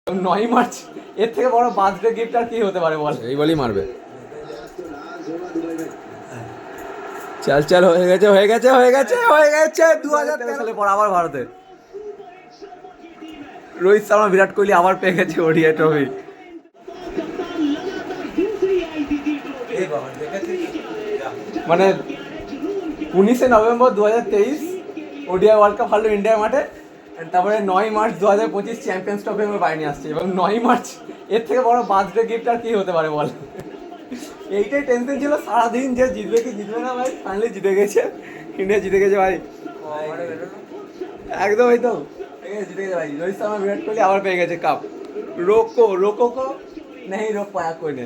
9 March এর থেকে বড় বার্থডে গিফট আর কি হতে পারে বল? এই বলেই মারবে। চল চল, হয়ে গেছে 2013 সালে পর আবার ভারতে রোহিত শর্মা বিরাট কোহলি আবার পেয়ে গেছে ওডিআই ট্রফি। মানে 19শে নভেম্বর 2023 ওডিআই ওয়ার্ল্ড কাপ হারলো ইন্ডিয়ার মাঠে। তারপরে 9 মার্চ 2025 চ্যাম্পিয়ন্স ট্রফি আমরা বাইরে নিয়ে আসছি, এবং 9 মার্চ এর থেকে বড় বার্থডে গিফট আর কি হতে পারে বল? এইটাই টেনশন ছিল সারাদিন যে জিতবে কি জিতবে না। ভাই ফাইনালি জিতে গেছে, ইন্ডিয়া জিতে গেছে ভাই, একদম। এই তো জিতে গেছে ভাই, রোহিত শর্মা বিরাট কোহলি আবার পেয়ে গেছে কাপ। रोको को नहीं रोक पाया कोई ने।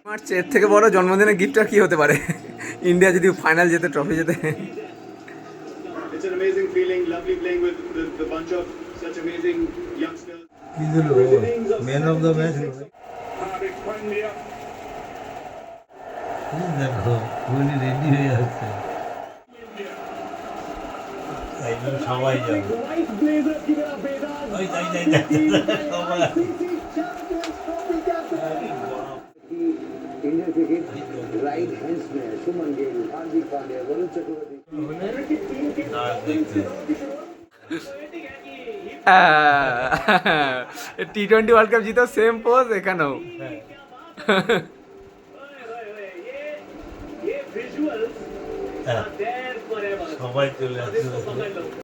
মার্চ এর থেকে বড় জন্মদিনের গিফট আর কি হতে পারে? ইন্ডিয়া যদি ফাইনাল জেতে, ট্রফি জেতে। It's an amazing feeling, lovely playing with the bunch of such amazing youngsters. Man of the match. দেখো কোহলি রেডি হয়ে যাচ্ছে, সবাই যাবে। इंडियन क्रिकेट राइट हैंड्स में शुभमन गिल, हार्दिक पांड्या, वरुण चक्रवर्ती। टी20 ওয়ার্ল্ড কাপ জিতো সেম পোজ এখানেও। সবাই চলে আসছে।